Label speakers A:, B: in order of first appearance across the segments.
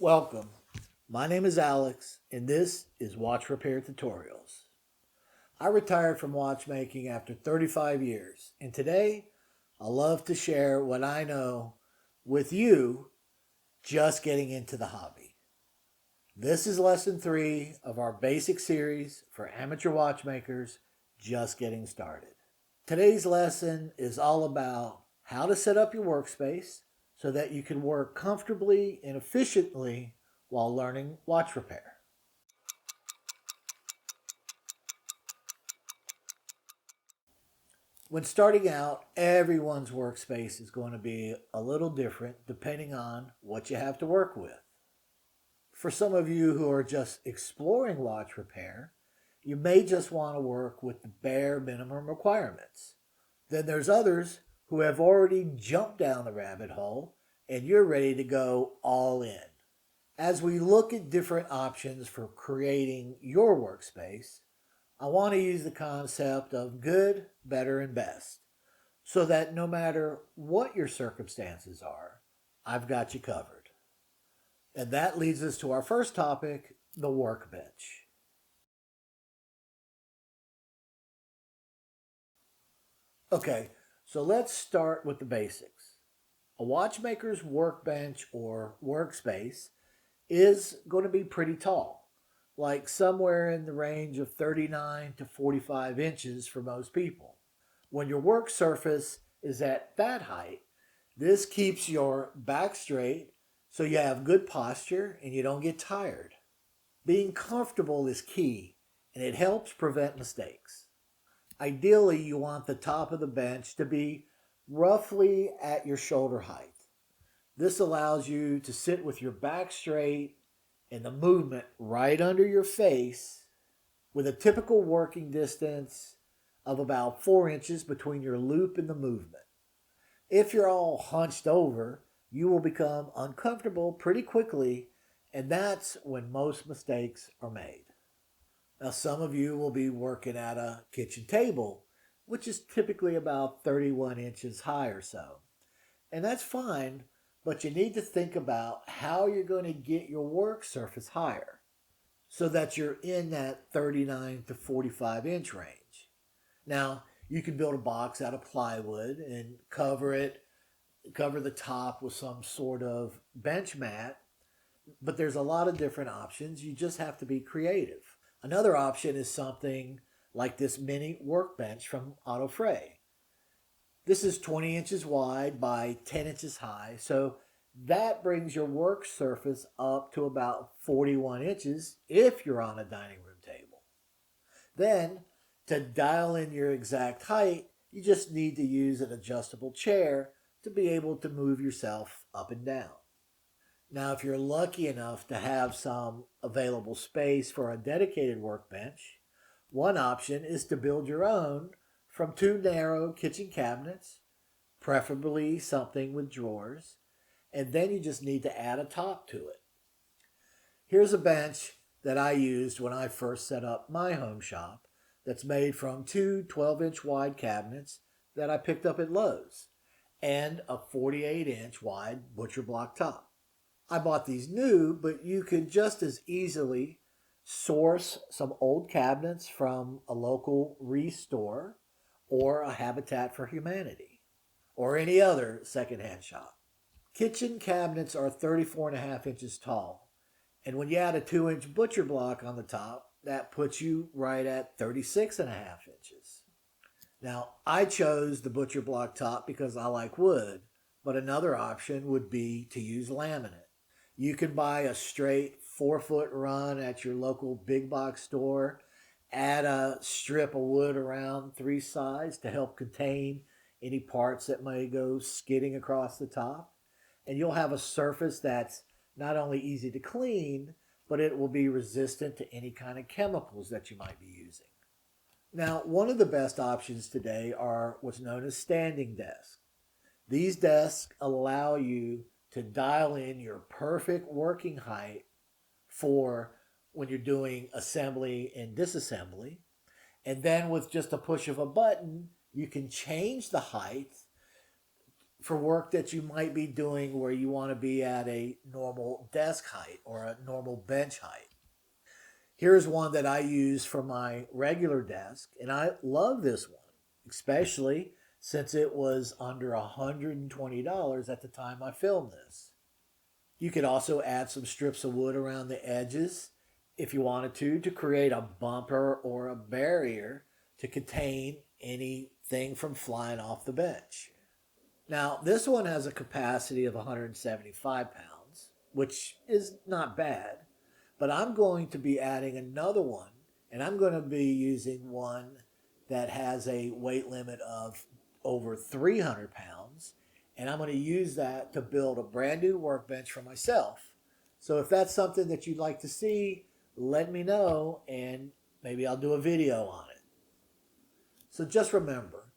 A: Welcome. My name is Alex, and this is Watch Repair Tutorials. I retired from watchmaking after 35 years, and today I love to share what I know with you just getting into the hobby. This is lesson 3 of our basic series for amateur watchmakers just getting started. Today's lesson is all about how to set up your workspace so that you can work comfortably and efficiently while learning watch repair. When starting out, everyone's workspace is going to be a little different depending on what you have to work with. For some of you who are just exploring watch repair, you may just want to work with the bare minimum requirements. Then there's others who have already jumped down the rabbit hole and you're ready to go all in. As we look at different options for creating your workspace, I want to use the concept of good, better, and best so that no matter what your circumstances are, I've got you covered. And that leads us to our first topic, the workbench. Okay, so let's start with the basics. A watchmaker's workbench or workspace is going to be pretty tall, like somewhere in the range of 39 to 45 inches for most people. When your work surface is at that height, this keeps your back straight so you have good posture and you don't get tired. Being comfortable is key and it helps prevent mistakes. Ideally, you want the top of the bench to be roughly at your shoulder height. This allows you to sit with your back straight and the movement right under your face with a typical working distance of about 4 inches between your loop and the movement. If you're all hunched over, you will become uncomfortable pretty quickly, and that's when most mistakes are made. Now, some of you will be working at a kitchen table, which is typically about 31 inches high or so. And that's fine, but you need to think about how you're going to get your work surface higher so that you're in that 39 to 45 inch range. Now, you can build a box out of plywood and cover the top with some sort of bench mat, but there's a lot of different options. You just have to be creative. Another option is something like this mini workbench from Autofray. This is 20 inches wide by 10 inches high, so that brings your work surface up to about 41 inches if you're on a dining room table. Then, to dial in your exact height, you just need to use an adjustable chair to be able to move yourself up and down. Now, if you're lucky enough to have some available space for a dedicated workbench, one option is to build your own from 2 narrow kitchen cabinets, preferably something with drawers, and then you just need to add a top to it. Here's a bench that I used when I first set up my home shop that's made from 2 12-inch wide cabinets that I picked up at Lowe's and a 48-inch wide butcher block top. I bought these new, but you could just as easily source some old cabinets from a local restore or a Habitat for Humanity or any other secondhand shop. Kitchen cabinets are 34.5 inches tall, and when you add a 2-inch butcher block on the top, that puts you right at 36.5 inches. Now, I chose the butcher block top because I like wood, but another option would be to use laminate. You can buy a straight 4-foot run at your local big box store, add a strip of wood around 3 sides to help contain any parts that may go skidding across the top, and you'll have a surface that's not only easy to clean, but it will be resistant to any kind of chemicals that you might be using. Now, one of the best options today are what's known as standing desks. These desks allow you to dial in your perfect working height for when you're doing assembly and disassembly. And then with just a push of a button, you can change the height for work that you might be doing where you want to be at a normal desk height or a normal bench height. Here's one that I use for my regular desk, and I love this one, especially since it was under $120 at the time I filmed this. You could also add some strips of wood around the edges if you wanted to create a bumper or a barrier to contain anything from flying off the bench. Now, this one has a capacity of 175 pounds, which is not bad, but I'm going to be adding another one, and I'm going to be using one that has a weight limit of over 300 pounds, and I'm going to use that to build a brand new workbench for myself. So if that's something that you'd like to see, let me know, and maybe I'll do a video on it. So just remember,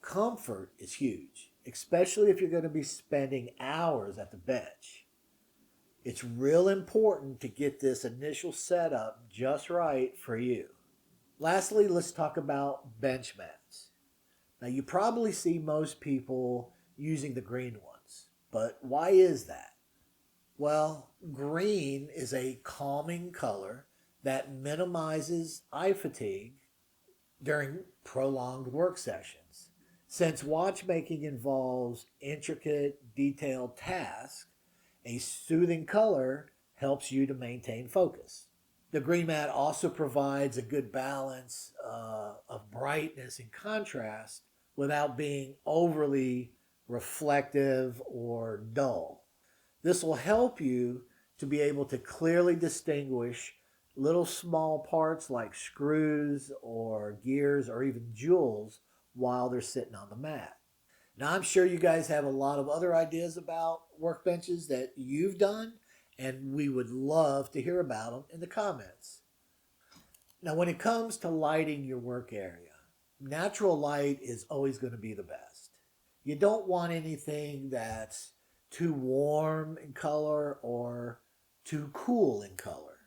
A: comfort is huge, especially if you're going to be spending hours at the bench. It's real important to get this initial setup just right for you. Lastly, let's talk about bench mats. Now, you probably see most people using the green ones, but why is that? Well, green is a calming color that minimizes eye fatigue during prolonged work sessions. Since watchmaking involves intricate, detailed tasks, a soothing color helps you to maintain focus. The green mat also provides a good balance of brightness and contrast without being overly reflective or dull. This will help you to be able to clearly distinguish little small parts like screws or gears or even jewels while they're sitting on the mat. Now, I'm sure you guys have a lot of other ideas about workbenches that you've done, and we would love to hear about them in the comments. Now, when it comes to lighting your work area, natural light is always going to be the best. You don't want anything that's too warm in color or too cool in color.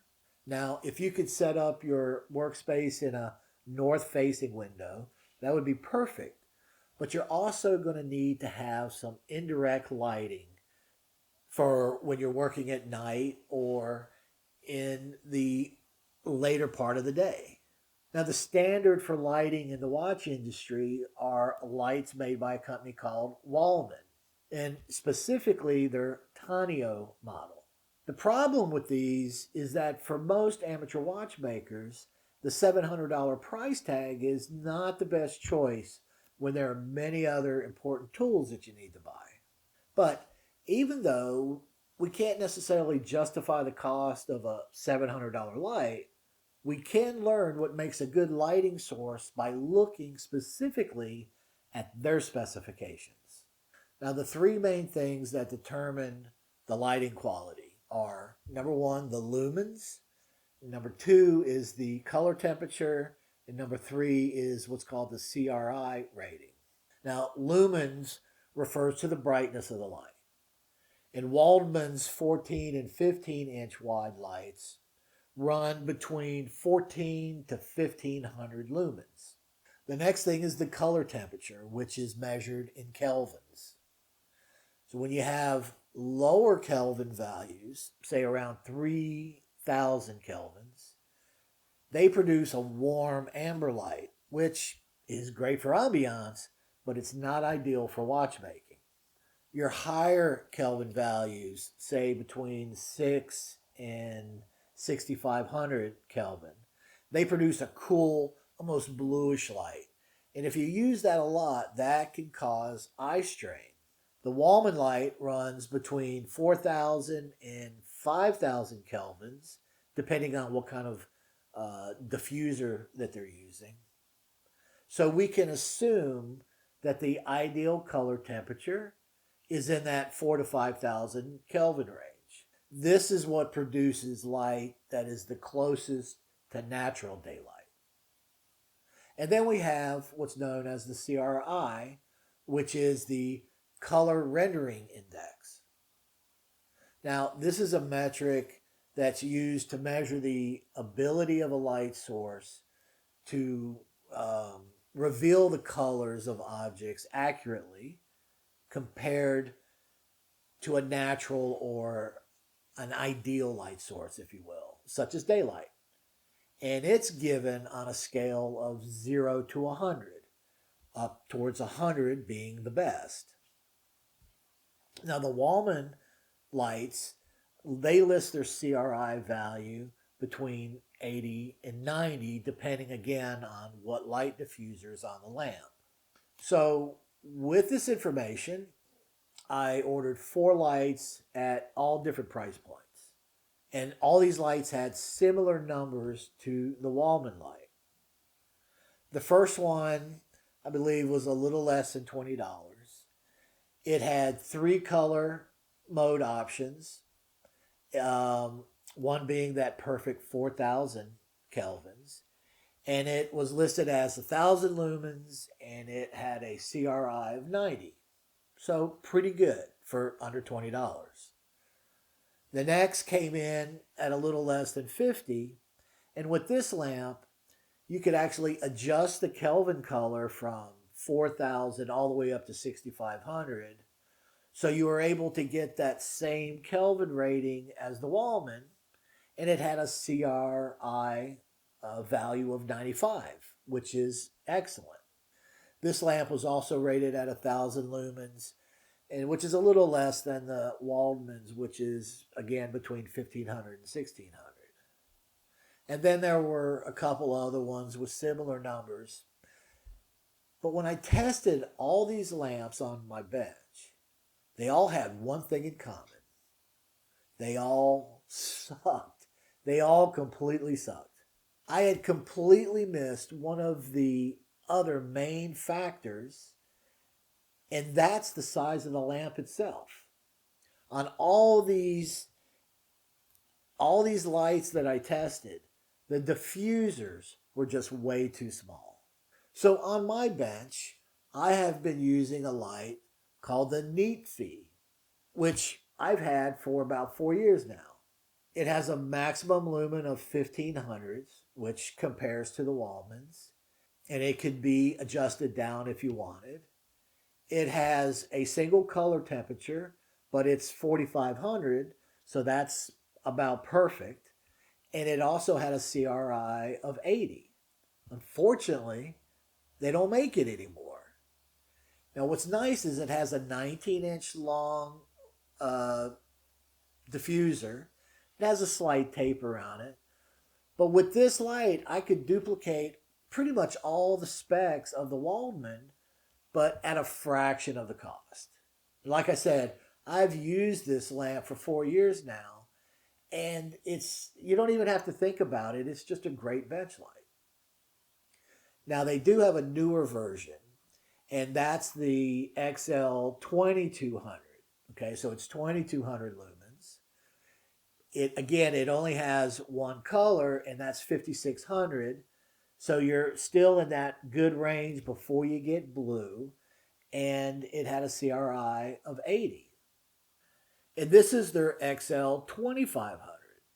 A: Now, if you could set up your workspace in a north-facing window, that would be perfect. But you're also going to need to have some indirect lighting for when you're working at night or in the later part of the day. Now, the standard for lighting in the watch industry are lights made by a company called Wallman, and specifically their Tanio model. The problem with these is that for most amateur watchmakers, the $700 price tag is not the best choice when there are many other important tools that you need to buy. But even though we can't necessarily justify the cost of a $700 light, we can learn what makes a good lighting source by looking specifically at their specifications. Now, the three main things that determine the lighting quality are, number one, the lumens, number two is the color temperature, and number three is what's called the CRI rating. Now, lumens refers to the brightness of the light. And Waldman's 14 and 15-inch wide lights run between 14 to 1500 lumens. The next thing is the color temperature, which is measured in kelvins. So when you have lower Kelvin values, say around 3000 kelvins, they produce a warm amber light, which is great for ambiance, but it's not ideal for watchmaking. Your higher Kelvin values, say between 6 and 6500 Kelvin, they produce a cool, almost bluish light. And if you use that a lot, that can cause eye strain. The Wallman light runs between 4000 and 5000 kelvins, depending on what kind of diffuser that they're using. So we can assume that the ideal color temperature is in that 4 to 5000 Kelvin range. This is what produces light that is the closest to natural daylight. And then we have what's known as the CRI, which is the color rendering index. Now, this is a metric that's used to measure the ability of a light source to reveal the colors of objects accurately compared to a natural or an ideal light source, if you will, such as daylight. And it's given on a scale of 0 to 100, up towards 100 being the best. Now, the Wallman lights, they list their CRI value between 80 and 90, depending again on what light diffuser is on the lamp. So, with this information, I ordered 4 lights at all different price points. And all these lights had similar numbers to the Wallman light. The first one, I believe, was a little less than $20. It had 3 color mode options, one being that perfect 4,000 kelvins. And it was listed as 1,000 lumens, and it had a CRI of 90. So pretty good for under $20. The next came in at a little less than 50. And with this lamp, you could actually adjust the Kelvin color from 4,000 all the way up to 6,500. So you were able to get that same Kelvin rating as the Wallman, and it had a CRI value of 95, which is excellent. This lamp was also rated at 1,000 lumens, and which is a little less than the Wallman's, which is again between 1,500 and 1,600. And then there were a couple other ones with similar numbers. But when I tested all these lamps on my bench, they all had one thing in common. They all sucked. They all completely sucked. I had completely missed one of the other main factors, and that's the size of the lamp itself. On all these lights that I tested, the diffusers were just way too small. So on my bench, I have been using a light called the Neat Fee, which I've had for about 4 years now. It has a maximum lumen of 1,500, which compares to the Wallman's, and it could be adjusted down if you wanted. It has a single color temperature, but it's 4,500, so that's about perfect. And it also had a CRI of 80. Unfortunately, they don't make it anymore. Now, what's nice is it has a 19-inch long diffuser. It has a slight taper on it. But with this light, I could duplicate pretty much all the specs of the Wallman, but at a fraction of the cost. Like I said, I've used this lamp for 4 years now, and you don't even have to think about it. It's just a great bench light. Now, they do have a newer version, and that's the XL 2200. Okay, so it's 2200 lumens. It only has one color, and that's 5600. So you're still in that good range before you get blue, and it had a CRI of 80. And this is their XL 2500,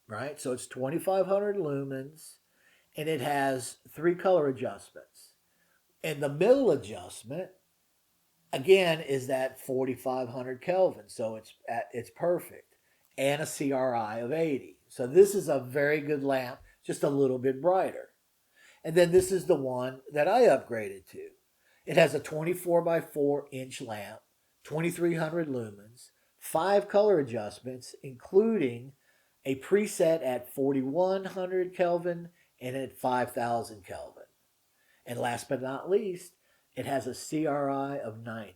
A: right? So it's 2500 lumens, and it has 3 color adjustments. And the middle adjustment, again, is that 4,500 Kelvin. So it's perfect. And a CRI of 80. So this is a very good lamp, just a little bit brighter. And then this is the one that I upgraded to. It has a 24 by 4 inch lamp, 2,300 lumens, 5 color adjustments, including a preset at 4,100 Kelvin and at 5,000 Kelvin. And last but not least, it has a CRI of 90.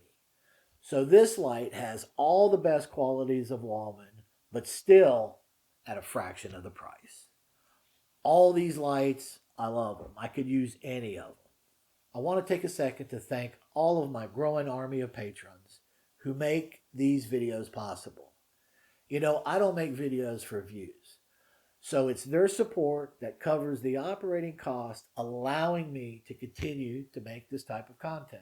A: So this light has all the best qualities of Wallman, but still at a fraction of the price. All these lights, I love them. I could use any of them. I want to take a second to thank all of my growing army of patrons who make these videos possible. You know, I don't make videos for views. So it's their support that covers the operating cost, allowing me to continue to make this type of content.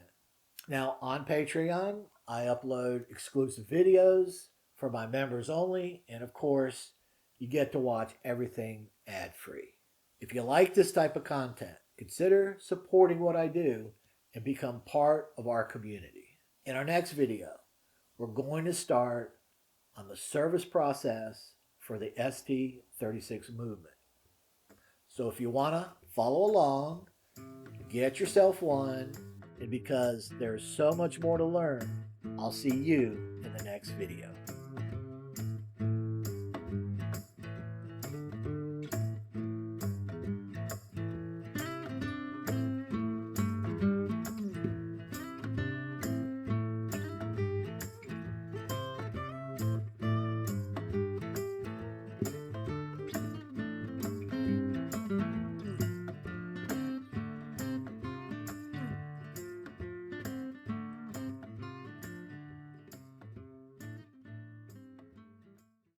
A: Now, on Patreon, I upload exclusive videos for my members only, and of course, you get to watch everything ad-free. If you like this type of content, consider supporting what I do and become part of our community. In our next video, we're going to start on the service process for the ST36 movement. So if you want to follow along, get yourself one, and because there's so much more to learn, I'll see you in the next video.